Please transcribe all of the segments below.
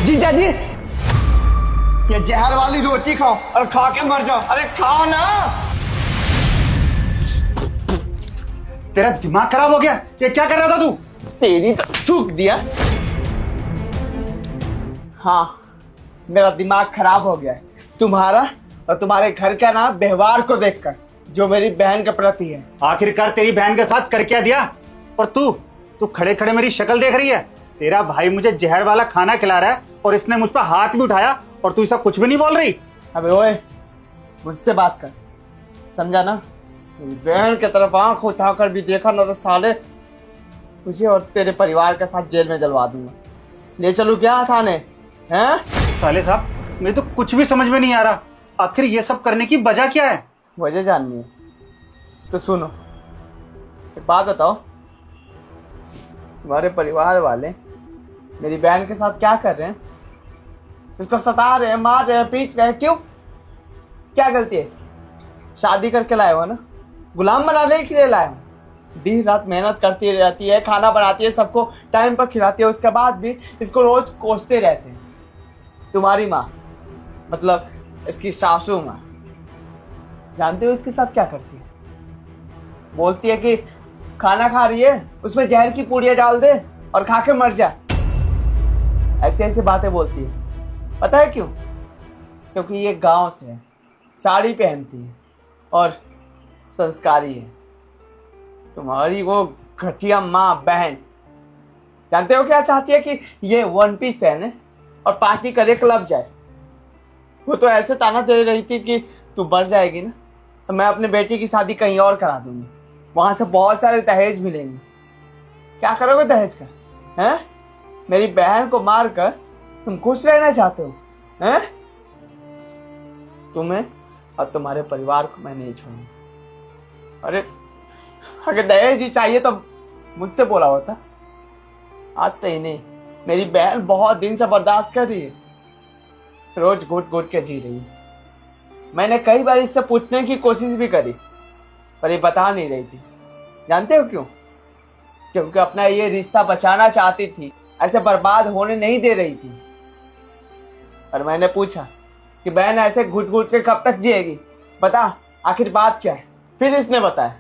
जीजा जी, ये जहर वाली रोटी खाओ और खा के मर जाओ। अरे खाओ ना। तेरा दिमाग खराब हो गया? ये क्या कर रहा था तू? तेरी तो थूक दिया। हाँ, मेरा दिमाग खराब हो गया है तुम्हारा और तुम्हारे घर का ना व्यवहार को देखकर, जो मेरी बहन के प्रति है। आखिरकार तेरी बहन के साथ कर क्या दिया? और तू तू खड़े खड़े मेरी शक्ल देख रही है? तेरा भाई मुझे जहर वाला खाना खिला रहा है और इसने मुझ पर हाथ भी उठाया और तू इसका कुछ भी नहीं बोल रही। अबे ओए, मुझसे बात कर, समझा ना? मेरी बहन की तरफ आंख उठाकर भी देखा ना तो साले तुझे और तेरे परिवार के साथ जेल में जलवा दूंगा। ले चलूं क्या थाने? हैं? साले साहब, मुझे तो कुछ भी समझ में नहीं आ रहा, आखिर ये सब करने की वजह क्या है? वजह जाननी है तो सुनो, एक बात बताओ, तुम्हारे परिवार वाले मेरी बहन के साथ क्या कर रहे हैं? इसको सता रहे हैं, मार रहे हैं, पीट रहे हैं, क्यों? क्या गलती है इसकी? शादी करके लाए हो ना, गुलाम बनाने के लिए लाए हो। दिन रात मेहनत करती रहती है, खाना बनाती है, सबको टाइम पर खिलाती है, उसके बाद भी इसको रोज कोसते रहते हैं। तुम्हारी माँ, मतलब इसकी सासू माँ, जानते हो इसके साथ क्या करती है? बोलती है कि खाना खा रही है, उसमें जहर की पूड़ियां डाल दे और खा के मर जा। ऐसे ऐसे बातें बोलती है। पता है क्यों? क्योंकि ये गांव से है, साड़ी पहनती है और संस्कारी है। तुम्हारी वो घटिया माँ बहन, जानते हो क्या चाहती है? कि ये वन पीस पहने और पार्टी करे, क्लब जाए। वो तो ऐसे ताना दे रही थी कि तू मर जाएगी ना तो मैं अपने बेटी की शादी कहीं और करा दूंगी, वहां से बहुत सारे दहेज मिलेंगे। क्या करोगे दहेज का? हैं? मेरी बहन को मार कर तुम खुश रहना चाहते हो? हैं? तुम्हें और तुम्हारे परिवार को मैं नहीं छोड़ूंगा। अरे अगर दहेज ही चाहिए तो मुझसे बोला होता। आज से ही नहीं, मेरी बहन बहुत दिन से बर्दाश्त कर रही है, रोज घुट घुट के जी रही है। मैंने कई बार इससे पूछने की कोशिश भी करी पर ये बता नहीं रही थी। जानते हो क्यों? क्योंकि अपना ये रिश्ता बचाना चाहती थी, ऐसे बर्बाद होने नहीं दे रही थी। और मैंने पूछा कि बहन ऐसे घुट घुट के कब तक जिएगी, बता आखिर बात क्या है? फिर इसने बताया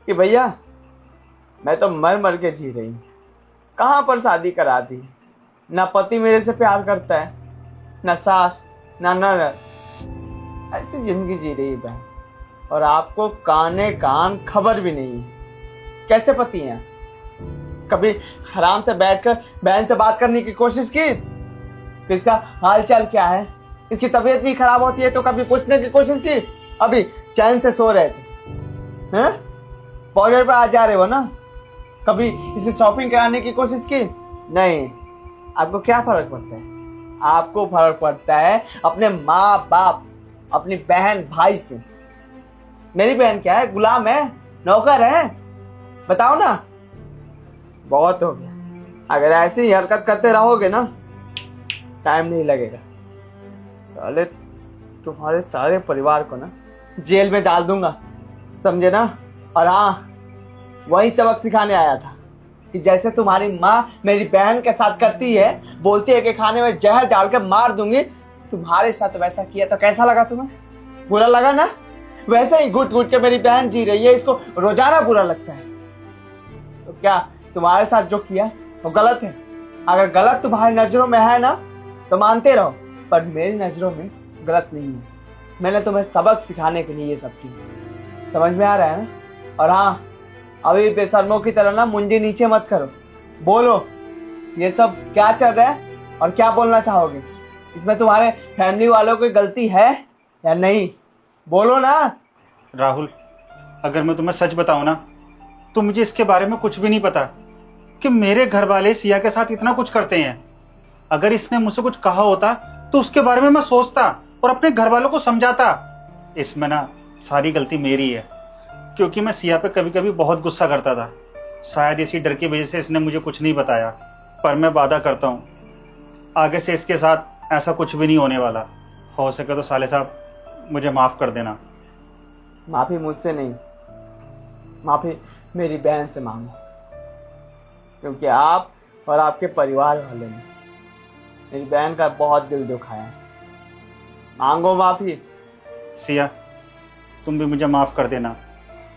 कि भैया मैं तो मर मर के जी रही हूँ, कहाँ पर शादी करा दी। ना पति मेरे से प्यार करता है, ना सास, ना ननद, ऐसी जिंदगी जी रही है बहन। और आपको काने कान खबर भी नहीं है। कैसे पति हैं? कभी आराम से बैठकर बहन से बात करने की कोशिश की? इसका हाल चाल क्या है? इसकी तबीयत भी खराब होती है तो कभी पूछने की कोशिश की? अभी चैन से सो रहे थे, हैं? बॉर्डर पर आ जा रहे हो ना, कभी इसे शॉपिंग कराने की कोशिश की? नहीं। आपको क्या फर्क पड़ता है? आपको फर्क पड़ता है अपने माँ बाप, अपनी बहन भाई से। मेरी बहन क्या है? गुलाम है? नौकर है? बताओ ना। बहुत हो गया, अगर ऐसी ही हरकत करते रहोगे ना टाइम नहीं लगेगा। साले तुम्हारे सारे परिवार को ना जेल में डाल दूंगा, समझे ना? और हाँ, वही सबक सिखाने आया था कि जैसे तुम्हारी माँ मेरी बहन के साथ करती है, बोलती है कि खाने में जहर डाल के मार दूंगी, तुम्हारे साथ वैसा किया तो कैसा लगा तुम्हें? बुरा लगा ना? वैसे ही घुट घुट के मेरी बहन जी रही है, इसको रोजाना बुरा लगता है। तो क्या तुम्हारे साथ जो किया वो गलत है? अगर गलत तुम्हारी नजरों में है ना तो मानते रहो, पर मेरी नजरों में गलत नहीं है। मैंने तुम्हें सबक सिखाने के लिए ये सब किया, समझ में आ रहा है ना? और हाँ, अभी बेशर्मों की तरह ना मुंडी नीचे मत करो। बोलो ये सब क्या चल रहा है और क्या बोलना चाहोगे? इसमें तुम्हारे फैमिली वालों की गलती है या नहीं? बोलो ना। राहुल, अगर मैं तुम्हें सच बताऊं ना तो मुझे इसके बारे में कुछ भी नहीं पता कि मेरे घर वाले सिया के साथ इतना कुछ करते हैं। अगर इसने मुझसे कुछ कहा होता तो उसके बारे में मैं सोचता और अपने घर वालों को समझाता। इसमें ना सारी गलती मेरी है, क्योंकि मैं सिया पे कभी कभी बहुत गुस्सा करता था। शायद इसी डर की वजह से इसने मुझे कुछ नहीं बताया, पर मैं वादा करता हूँ आगे से इसके साथ ऐसा कुछ भी नहीं होने वाला। हो सके तो साले साहब मुझे माफ कर देना। माफी मुझसे नहीं, माफी मेरी बहन से मांगो, क्योंकि आप और आपके परिवार वाले ने मेरी बहन का बहुत दिल दुखाया। मांगो माफी। सिया, तुम भी मुझे माफ़ कर देना।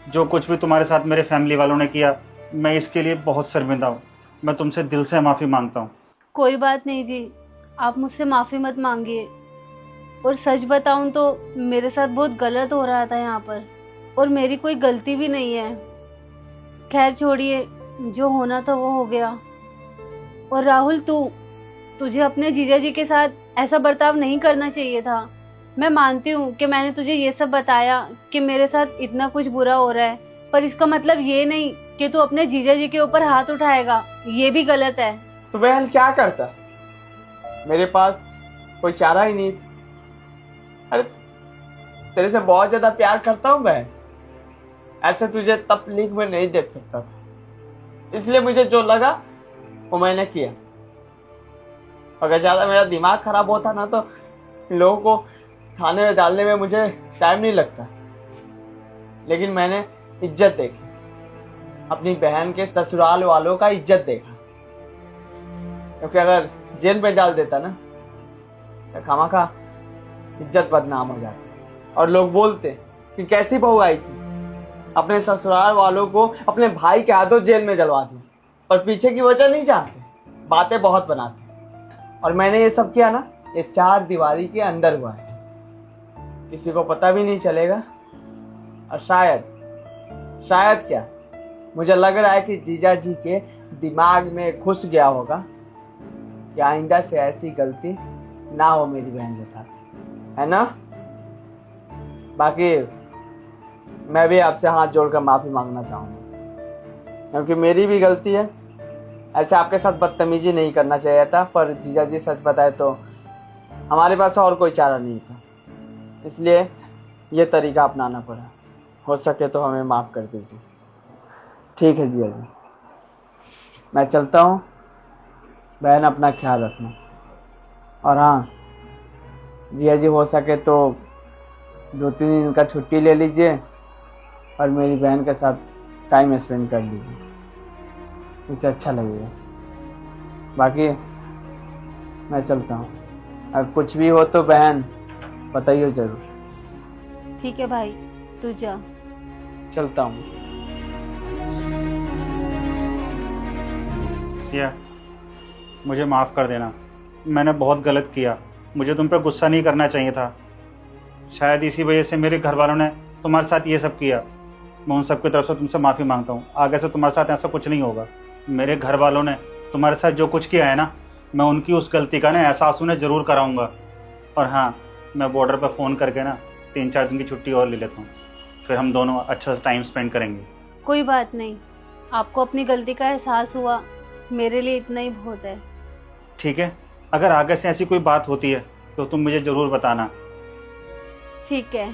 जो कुछ भी तुम्हारे साथ मेरे फैमिली वालों ने किया, मैं इसके लिए बहुत शर्मिंदा हूँ। मैं तुमसे दिल से माफ़ी मांगता हूँ। कोई बात नहीं जी, आप मुझसे माफ़ी मत मांगिए। और सच बताऊं तो मेरे साथ बहुत गलत हो रहा था यहाँ पर, और मेरी कोई गलती भी नहीं है। खैर छोड़िए, जो होना था वो हो गया। और राहुल, तुझे अपने जीजा जी के साथ ऐसा बर्ताव नहीं करना चाहिए था। मैं मानती हूँ कि मैंने तुझे ये सब बताया कि मेरे साथ इतना कुछ बुरा हो रहा है, पर इसका मतलब ये नहीं कि तू अपने जीजा जी के ऊपर हाथ उठाएगा। ये भी गलत है। तो बहन क्या करता, मेरे पास कोई चारा ही नहीं। अरे तेरे से बहुत ज्यादा प्यार करता हूँ बहन, ऐसे तुझे तकलीफ में नहीं देख सकता था, इसलिए मुझे जो लगा वो मैंने किया। अगर ज्यादा मेरा दिमाग खराब होता ना तो लोगों को खाने में डालने में मुझे टाइम नहीं लगता। लेकिन मैंने इज्जत देखी, अपनी बहन के ससुराल वालों का इज्जत देखा। क्योंकि अगर जेल में डाल देता ना तो खामखा इज्जत बदनाम हो जाती, और लोग बोलते कि कैसी बहू आई थी, अपने ससुराल वालों को अपने भाई के हाथों जेल में डलवा दी, और पीछे की वजह नहीं जानते, बातें बहुत बनाते। और मैंने ये सब किया ना, ये 4 दीवारी के अंदर हुआ है, किसी को पता भी नहीं चलेगा। और शायद क्या, मुझे लग रहा है कि जीजा जी के दिमाग में घुस गया होगा कि आइंदा से ऐसी गलती ना हो मेरी बहन के साथ, है ना। बाकी मैं भी आपसे हाथ जोड़कर माफी मांगना चाहूंगा, क्योंकि मेरी भी गलती है। ऐसे आपके साथ बदतमीजी नहीं करना चाहिए था, पर जीजा जी सच बताए तो हमारे पास और कोई चारा नहीं था, इसलिए ये तरीका अपनाना पड़ा। हो सके तो हमें माफ़ कर दीजिए। ठीक है जीजा जी, मैं चलता हूँ। बहन अपना ख्याल रखना। और हाँ जीजा जी, हो सके तो 2-3 दिन का छुट्टी ले लीजिए और मेरी बहन के साथ टाइम स्पेंड कर लीजिए, इससे अच्छा लगेगा। बाकी मैं चलता हूँ, अगर कुछ भी हो तो बहन बताइए जरूर। ठीक है भाई, तू जा। चलता हूँ। सिया, मुझे माफ़ कर देना। मैंने बहुत गलत किया, मुझे तुम पे गुस्सा नहीं करना चाहिए था। शायद इसी वजह से मेरे घर वालों ने तुम्हारे साथ ये सब किया। मैं उन सब की तरफ से तुमसे माफ़ी मांगता हूँ। आगे से तुम्हारे साथ ऐसा कुछ नहीं होगा। मेरे घर वालों ने तुम्हारे साथ जो कुछ किया है ना, मैं उनकी उस गलती का ना एहसास उन्हें ज़रूर कराऊंगा। और हाँ, मैं बॉर्डर पर फ़ोन करके ना 3-4 दिन की छुट्टी और ले लेता हूँ, फिर हम दोनों अच्छा सा टाइम स्पेंड करेंगे। कोई बात नहीं, आपको अपनी गलती का एहसास हुआ, मेरे लिए इतना ही बहुत है। ठीक है, अगर आगे से ऐसी कोई बात होती है तो तुम मुझे ज़रूर बताना। ठीक है।